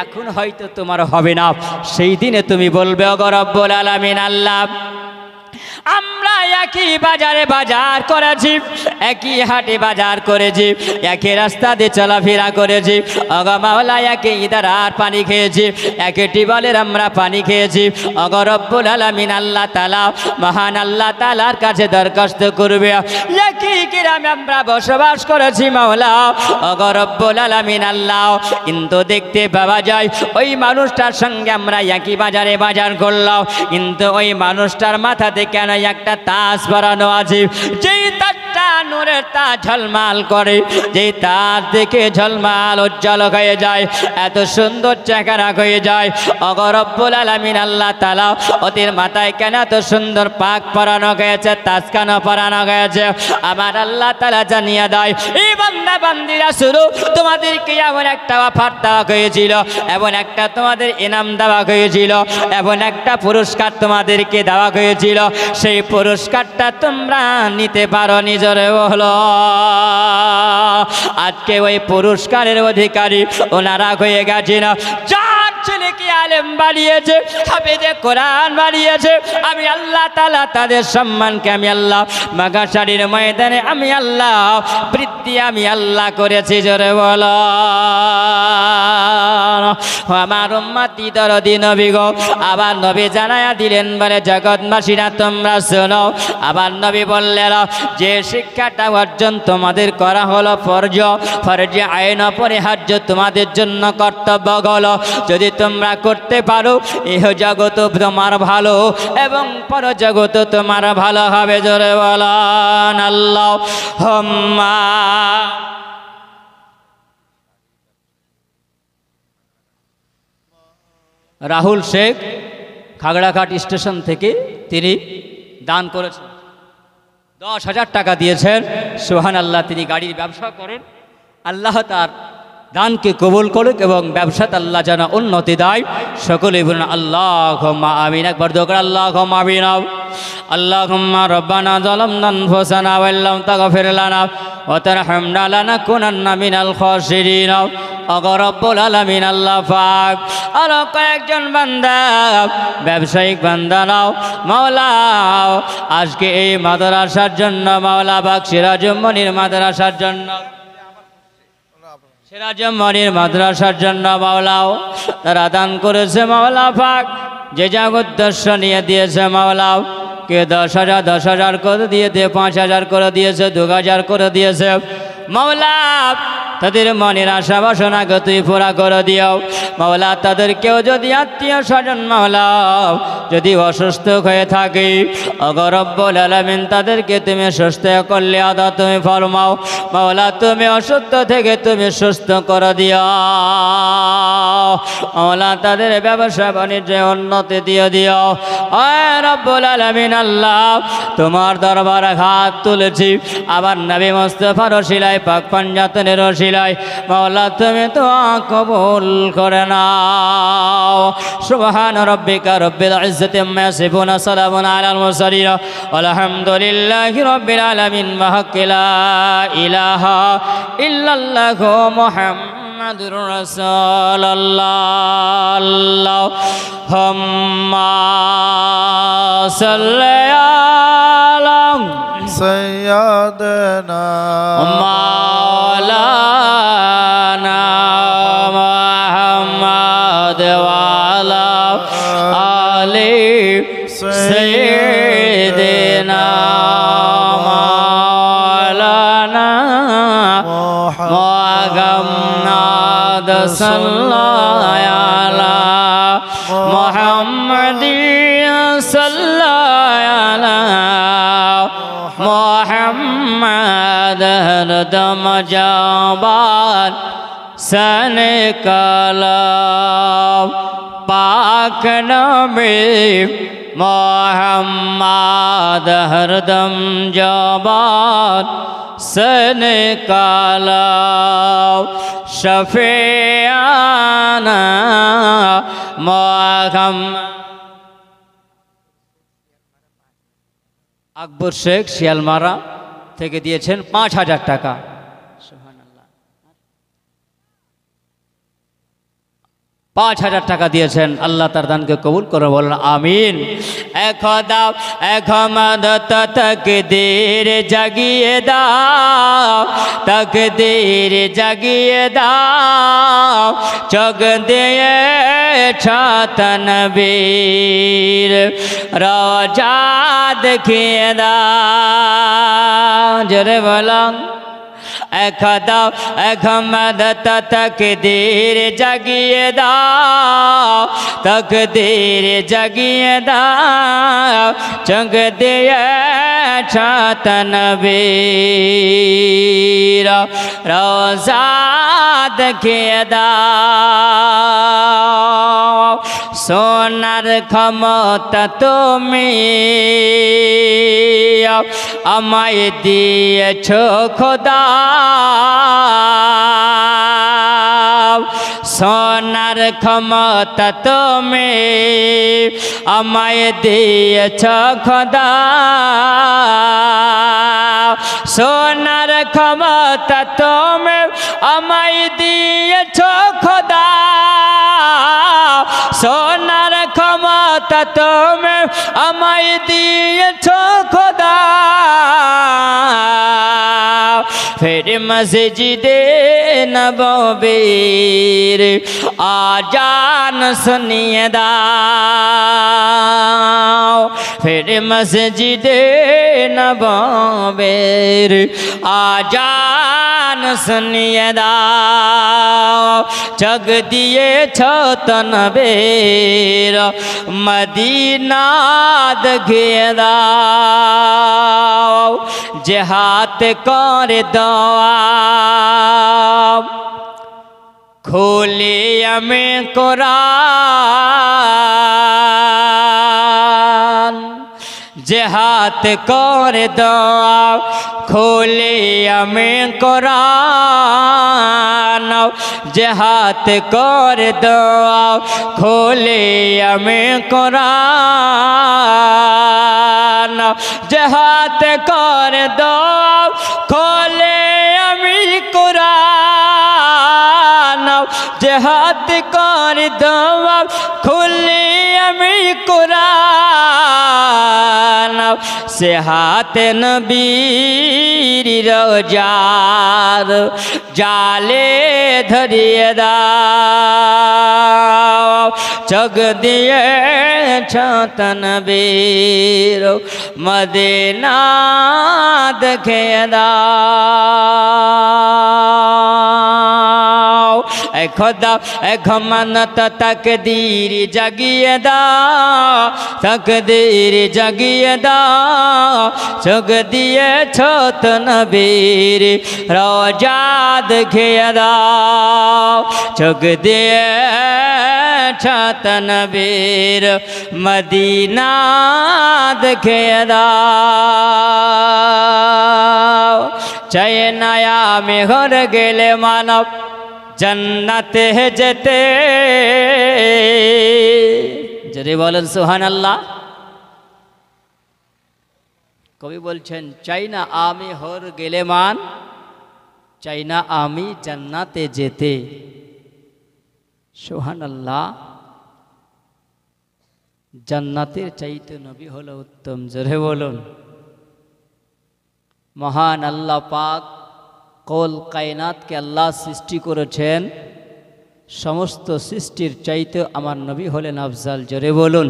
এখন হয়তো তোমার হবে না, সেই দিনে তুমি বলবে ওগো রব্বুল আলামিন আল্লাহ, আমরা একই বাজারে বাজার করেছি, একই হাটে বাজার করেছি, একই রাস্তা দিয়ে চলাফেরা করেছি, ওগো মাওলা একই ইদারার পানি খেয়েছি, একই টিউবওয়েলের আমরা পানি খেয়েছি। ওগো রব্বুল আলামিন আল্লাহ তাআলা, মহান আল্লাহ তাআলার কাছে দরখাস্ত করবে, একই গ্রামে আমরা বসবাস করেছি মাওলা, ওগো রব্বুল আলামিন আল্লাহ, কিন্তু দেখতে পাওয়া যায় ওই মানুষটার সঙ্গে আমরা একই বাজারে বাজার করলাম, কিন্তু ওই মানুষটার মাথাতে কেন একটা তাজ পরানো আছে, যেই তাজটা নূরের তাজ ঝলমাল করে, যেই তাজ দেখে ঝলমাল উজ্জ্বল হয়ে যায়, এত সুন্দর চেহারা হয়ে যায়। ওগো রব্বুল আলামিন আল্লাহ তাআলা, ওদের মাথায় কেন এত সুন্দর পাক পরানো গেছে, তাজ কেন পরানো গেছে? আমার আল্লাহ তাআলা জানিয়ে দেয়, এই বান্দা বান্দিরা শুরু তোমাদেরকে এমন একটা অফার দেওয়া হয়েছিল, এমন একটা তোমাদের ইনাম দেওয়া হয়েছিল, এমন একটা পুরস্কার তোমাদেরকে দেওয়া হয়েছিল, সেই পুরস্কারটা তোমরা নিতে পারো নিজরে হলো। আজকে ওই পুরস্কারের অধিকারী ওনারা হয়ে গেছেন যার ছেলেকে আলেম বানিয়েছে, হাফেজে কোরআন বানিয়েছে। আমি আল্লাহ তাআলা তাদের সম্মানকে আমি আল্লাহ মাগাশারির ময়দানে আমি আল্লাহ বৃদ্ধি আমি আল্লাহ করেছি। জোরে বলো আমার উম্মতি দরদি নবী গো। আবার নবী জানায়া দিলেন বলে জগৎবাসীরা তোমরা শোনো। আবার নবী বললেন যে শিক্ষাটা অর্জন তোমাদের করা হলো ফরজ, ফরজে আইন অপরিহার্য তোমাদের জন্য কর্তব্য হলো। যদি তোমরা করতে পারো ইহ জগৎ তোমার ভালো এবং পর জগৎ তোমার ভালো হবে। জোরে বলেন আল্লাহুম্মা। রাহুল শেখ খাগড়াঘাট স্টেশন থেকে তিনি দান করেছেন, 10,000 টাকা দিয়েছেন। সুবহানাল্লাহ। তিনি গাড়ির ব্যবসা করেন। আল্লাহ তার দানকে কবুল করুক এবং ব্যবসাতে আল্লাহ যেন উন্নতি দেয়। সকলে বলুন আল্লাহুম্মা আমিন। একবার দোয়া করে আল্লাহুম্মা আমিন। আল্লাহুম্মা রব্বানা যালামনা আনফুসানা ওয়া ইল্লাম তাগফির লানা ওয়া তারহামনা লানাকুনান্না মিনাল খাসিরিন। ওগো রব্বুল আলামিন আল্লাহ পাক, আরো কয়েকজন বান্দা ব্যবসায়িক বান্দা নাও মাওলা, আজকে এই মাদ্রাসার জন্য মাওলা পাক, সিরাজুম মনির মাদ্রাসার জন্য, সিরাজুম মনির মাদ্রাসার জন্য মাওলাও তারা দান করেছে মাওলা পাক। যে যা উদ্দেশ্য নিয়ে দিয়েছে মাওলাও, কে 10,000 10,000 করে দিয়েছে, 5,000 করে দিয়েছে, 2,000 করে দিয়েছে মাওলা। তাদের মনের আশা বাসনাকে তুই পুরা করে দিও মাওলা। তাদের কেউ যদি আত্মীয় স্বজন মাওলা যদি অসুস্থ হয়ে থাকে, ওগো রব্বুল আলামিন তাদেরকে তুমি সুস্থ করলে আদা তুমি ফরমাও মাওলা। তুমি অসুস্থ থেকে তুমি সুস্থ করে দিও মাওলা। তাদের ব্যবসা বাণিজ্যে উন্নতি দিয়ে দিও ও রব্বুল আলামিন আল্লাহ। তোমার দরবারে হাত তুলেছি আবার নবী মুস্তাফার ওসিলায়, পাক পাঞ্জাতনের ওসিলায় মাওলা তুমি তো কবুল করে নাও। সুবহান রাব্বিকা রব্বিল ইজ্জাতি আম্মা ইয়াসিফুন, সালামুন আলাল মুরসালিন, আলহামদুলিল্লাহি রাব্বিল আলামিন। ওয়া লা ইলাহা ইল্লাল্লাহু মুহাম্মাদুর রাসূলুল্লাহ। আল্লাহুম্মা সাল্লি আলা سيدنا مولانا محمد وعلى آل سيدنا مولانا সাল্লাল্লাহু আলা মুহাম্মাদিন সাল্লাল্লাহু আলা মুহাম্মাদ হরদম জবান সনে কালাম পাক নবী মোহাম্মদ হরদম জবান সনে কালাম শফিয়ানা মোহাম্মদ। আকবর শেখ শিয়ালমারা থেকে দিয়েছেন 5,000 টাকা। 5,000 টাকা দিয়েছেন, আল্লাহ তার দানকে কবুল করে বলেন আমিন। খোদা এখমদ তকদীর জাগিয়ে দাও, তকদীর জাগিয়ে দাও, চোখ দিয়ে নবীর রওজা দেখিয়ে দাও, জোরে বলুন। খোদা এখমদ তকদীর জাগিয়ে দাও, তকদীর জাগিয়ে দাও, চোখ দিয়ে নবীর রওজা দেখিয়ে দাও। সোনার ক্ষমতা তুমি আমায় দিয়েছ খোদা, সোনার ক্ষমতা তুমি আমায় দিয়েছ খোদা, সোনার ক্ষমতা তুমি আমায় দিয়েছ খোদা, সোনার ক্ষমতা তুমি আমায় দিয়েছ খোদা। ফের মসজিদে নববীর আজান শুনিয়ে দাও, ফের মসজিদে নববীর আজান শুনিয়ে দাও, চোখ দিয়েছ নবীর মদিনা দেখিয়ে দাও, জিহাদ করে দোয়া খুলি আমি কোরআন, জিহাদ করে দোয়া খুলি আমি কোরআন, জিহাদ করে দোয়া খুলি আমি কোরআন, জিহাদ করে দোয়া খুলি আমি কোরআন, জিহাদ করে দোয়া খুলি আমি কোরআন, সে হাতে নবীর রোজার জালে ধরিয়ে দাও, চোখ দিয়ে নবীর মদিনা দেখিয়ে দাও। খোদা ঘমানত তকদীর জাগিয়ে দাও, তকদীর জাগিয়ে দাও, চোখ দিয়েছ নবীর রওজা দেখিয়ে দাও, চোখ দিয়েছ নবীর মদিনা দেখিয়ে দাও। চাই নয়া মেঘর গেলে মানব জান্নাতে যেতে, যদি বলেন সুবহানাল্লাহ। কবি বলছেন চাই না আমি হর গেলে মান, চাই না আমি জান্নাতে যেতে। সুবহানাল্লাহ। জান্নাতের চাইতে নবী হলো উত্তম, জোরে বলুন। মহান আল্লাহ পাক কল কায়নাতকে আল্লাহ সৃষ্টি করেছেন, সমস্ত সৃষ্টির চাইতে আমার নবী হলেন আফজাল, জোরে বলুন।